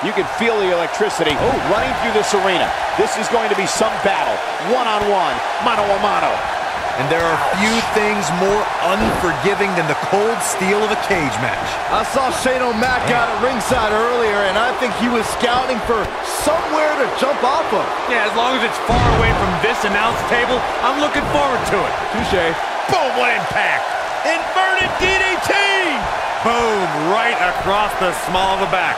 You can feel the electricity running through this arena. This is going to be some battle. One-on-one, mano-a-mano. And there are few things more unforgiving than the cold steel of a cage match. I saw Shane O'Mac out at ringside earlier, and I think he was scouting for somewhere to jump off of. Yeah, as long as it's far away from this announce table, I'm looking forward to it. Touche. Boom, what impact. Inverted DDT. Boom, right across the small of the back.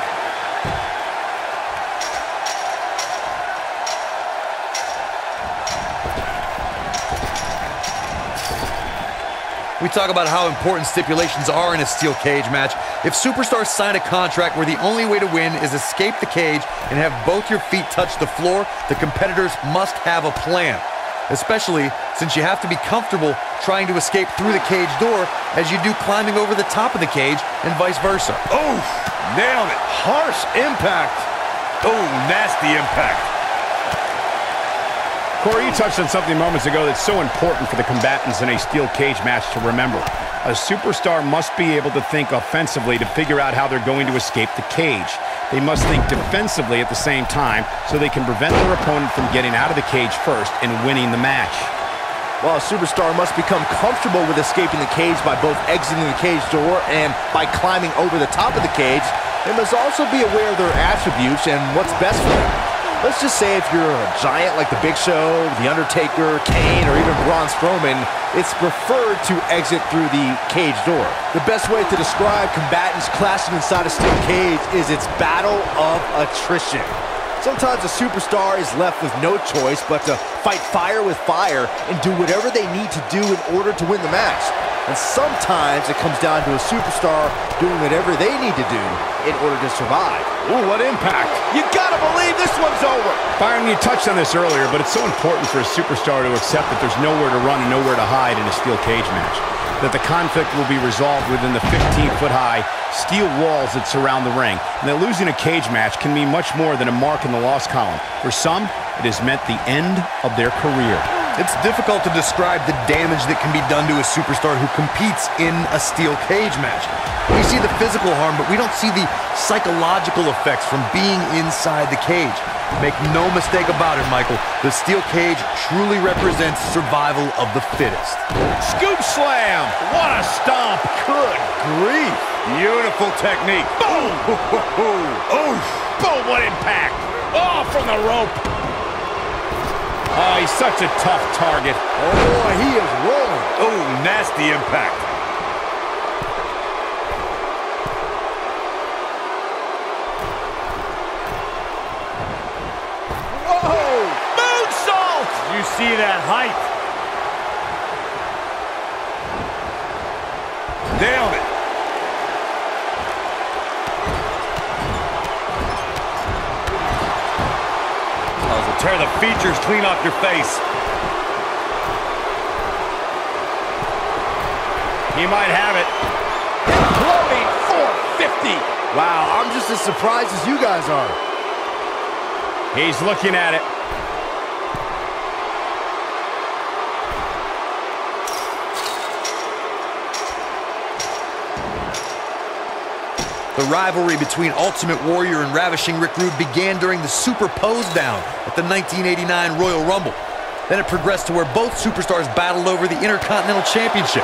We talk about how important stipulations are in a steel cage match. If superstars sign a contract where the only way to win is escape the cage and have both your feet touch the floor, the competitors must have a plan. Especially since you have to be comfortable trying to escape through the cage door as you do climbing over the top of the cage and vice versa. Oh, nailed it. Harsh impact. Oh, nasty impact. Corey, you touched on something moments ago that's so important for the combatants in a steel cage match to remember. A superstar must be able to think offensively to figure out how they're going to escape the cage. They must think defensively at the same time so they can prevent their opponent from getting out of the cage first and winning the match. While a superstar must become comfortable with escaping the cage by both exiting the cage door and by climbing over the top of the cage, they must also be aware of their attributes and what's best for them. Let's just say if you're a giant like The Big Show, The Undertaker, Kane, or even Braun Strowman, it's preferred to exit through the cage door. The best way to describe combatants clashing inside a steel cage is its battle of attrition. Sometimes a superstar is left with no choice but to fight fire with fire and do whatever they need to do in order to win the match. And sometimes it comes down to a superstar doing whatever they need to do in order to survive. Ooh, what impact. You gotta believe this one's over. Byron, you touched on this earlier, but it's so important for a superstar to accept that there's nowhere to run and nowhere to hide in a steel cage match. That the conflict will be resolved within the 15-foot-high steel walls that surround the ring. And that losing a cage match can mean much more than a mark in the loss column. For some, it has meant the end of their career. It's difficult to describe the damage that can be done to a superstar who competes in a steel cage match. We see the physical harm, but we don't see the psychological effects from being inside the cage. Make no mistake about it, Michael. The steel cage truly represents survival of the fittest. Scoop slam! What a stomp! Good grief. Beautiful technique. Boom! Oof. Boom, what impact! Oh, from the rope! Oh, he's such a tough target. Oh boy, he is rolling. Oh, nasty impact. Whoa! Moonsault! You see that height? Nailed it. Tear the features clean off your face. He might have it. Exploding 450. Wow, I'm just as surprised as you guys are. He's looking at it. The rivalry between Ultimate Warrior and Ravishing Rick Rude began during the Super Pose Down at the 1989 Royal Rumble. Then it progressed to where both superstars battled over the Intercontinental Championship.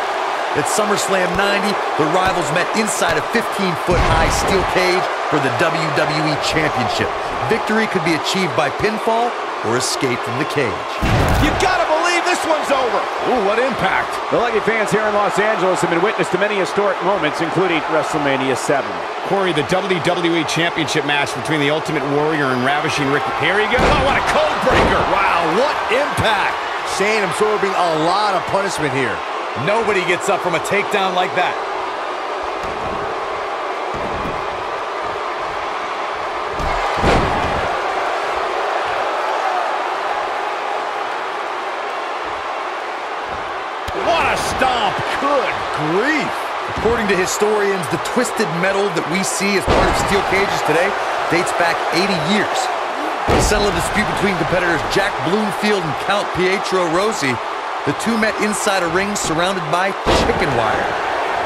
At SummerSlam 90, the rivals met inside a 15-foot-high steel cage for the WWE Championship. Victory could be achieved by pinfall or escape from the cage. You gotta believe this one's over. Ooh, what impact. The Lucky fans here in Los Angeles have been witness to many historic moments, including WrestleMania 7. Corey, the WWE Championship match between the Ultimate Warrior and Ravishing Rick. Here he goes. Oh, what a code breaker. Wow, what impact. Shane absorbing a lot of punishment here. Nobody gets up from a takedown like that. What a stomp. Good grief. According to historians, the twisted metal that we see as part of steel cages today dates back 80 years. To settle a dispute between competitors Jack Bloomfield and Count Pietro Rossi, the two met inside a ring surrounded by chicken wire.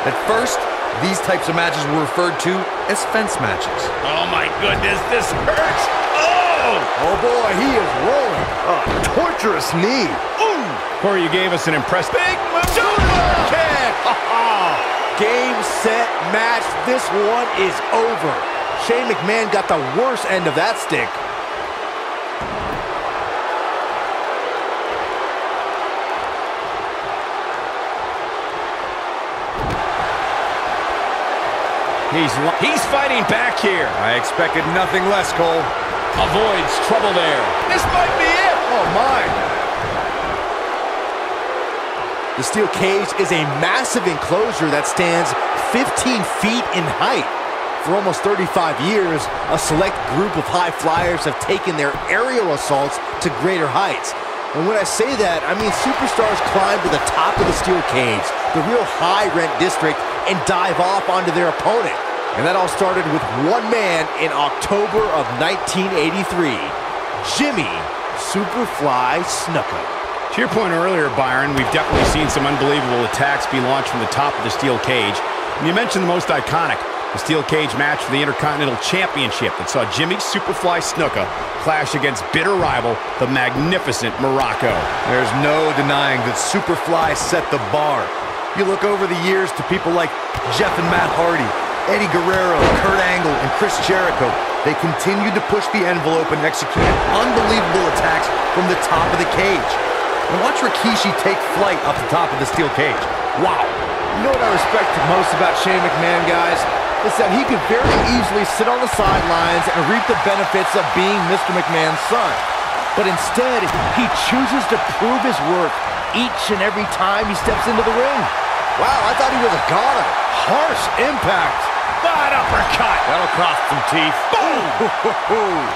At first, These types of matches were referred to as fence matches. Oh my goodness, this hurts. Oh! Oh boy, he is rolling. A torturous knee. Ooh! Corey, you gave us an impressive big move. Kick. Game, set, match. This one is over. Shane McMahon got the worst end of that stick. He's fighting back here. I expected nothing less, Cole. Avoids trouble there. This might be it. Oh my. The steel cage is a massive enclosure that stands 15 feet in height. For almost 35 years, a select group of high flyers have taken their aerial assaults to greater heights. And when I say that, I mean superstars climb to the top of the steel cage, the real high-rent district, and dive off onto their opponent. And that all started with one man in October of 1983, Jimmy Superfly Snuka. To your point earlier, Byron, we've definitely seen some unbelievable attacks be launched from the top of the steel cage. And you mentioned the most iconic, the steel cage match for the Intercontinental Championship that saw Jimmy Superfly Snuka clash against bitter rival, the magnificent Morocco. There's no denying that Superfly set the bar. You look over the years to people like Jeff and Matt Hardy, Eddie Guerrero, Kurt Angle, and Chris Jericho. They continued to push the envelope and execute unbelievable attacks from the top of the cage. And watch Rikishi take flight off the top of the steel cage. Wow. You know what I respect most about Shane McMahon, guys? Is that he could very easily sit on the sidelines and reap the benefits of being Mr. McMahon's son. But instead, he chooses to prove his worth each and every time he steps into the ring. Wow, I thought he was a god. Harsh impact. Bad uppercut. That'll cost some teeth. Boom!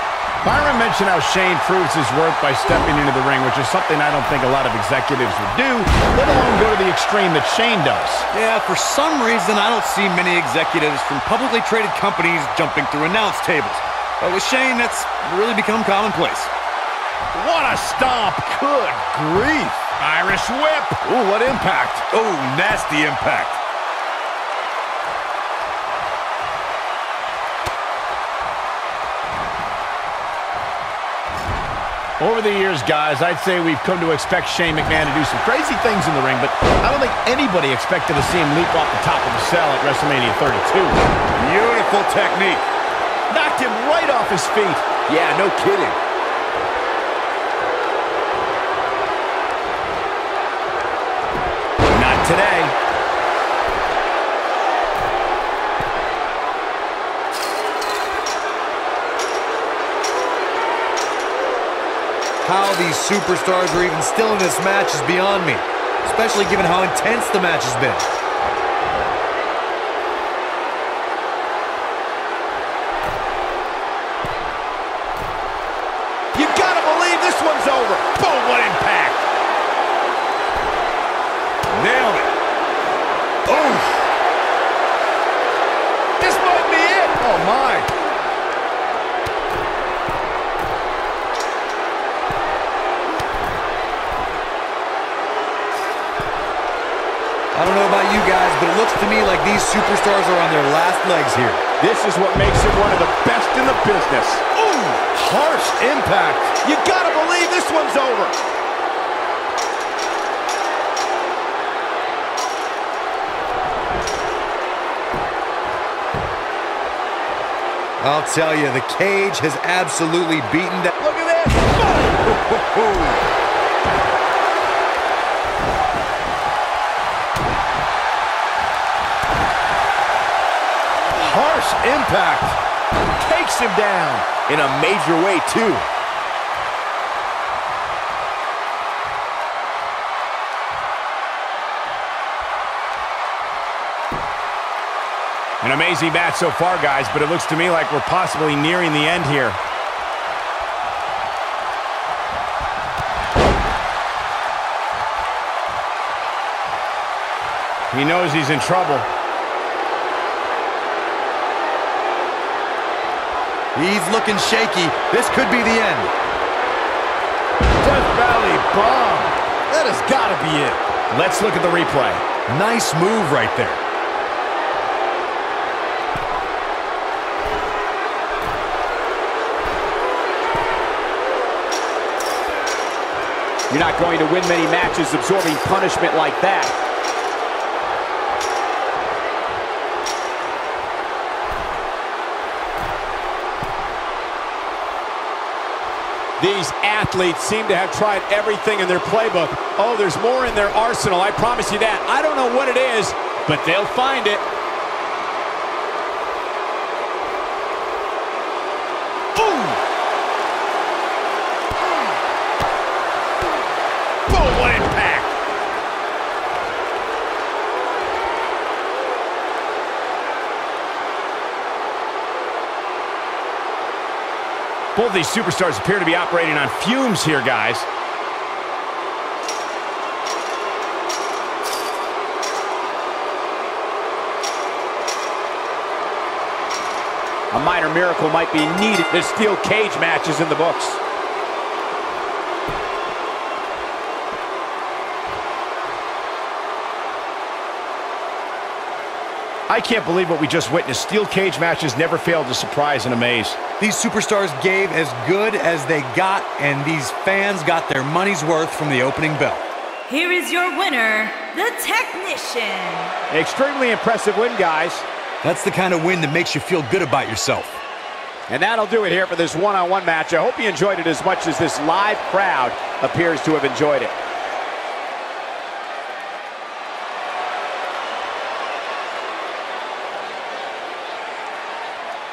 Byron mentioned how Shane proves his worth by stepping into the ring, which is something I don't think a lot of executives would do, let alone go to the extreme that Shane does. Yeah, for some reason, I don't see many executives from publicly traded companies jumping through announce tables. But with Shane, that's really become commonplace. What a stomp. Good grief. Irish whip. Ooh, what impact. Oh, nasty impact. Over the years, guys, I'd say we've come to expect Shane McMahon to do some crazy things in the ring, but I don't think anybody expected to see him leap off the top of the cell at WrestleMania 32. Beautiful technique. Knocked him right off his feet. Yeah, no kidding. Not today. How these superstars are even still in this match is beyond me, especially given how intense the match has been. You gotta believe this one's over. Boom, what impact. Nailed it. Oh! This might be it. Oh, my. I don't know about you guys, but it looks to me like these superstars are on their last legs here. This is what makes him one of the best in the business. Ooh, harsh impact. You gotta believe this one's over. I'll tell you, the cage has absolutely beaten that. Look at this. Harsh impact. Takes him down in a major way, too. An amazing match so far, guys, but it looks to me like we're possibly nearing the end here. He knows he's in trouble. He's looking shaky. This could be the end. Death Valley Bomb. That has got to be it. Let's look at the replay. Nice move right there. You're not going to win many matches absorbing punishment like that. These athletes seem to have tried everything in their playbook. Oh, there's more in their arsenal, I promise you that. I don't know what it is, but they'll find it. Boom! Boom, what impact! Both of these superstars appear to be operating on fumes here, guys. A minor miracle might be needed. This steel cage match is in the books. I can't believe what we just witnessed. Steel cage matches never fail to surprise and amaze. These superstars gave as good as they got, and these fans got their money's worth from the opening bell. Here is your winner, the Technician. Extremely impressive win, guys. That's the kind of win that makes you feel good about yourself. And that'll do it here for this one-on-one match. I hope you enjoyed it as much as this live crowd appears to have enjoyed it.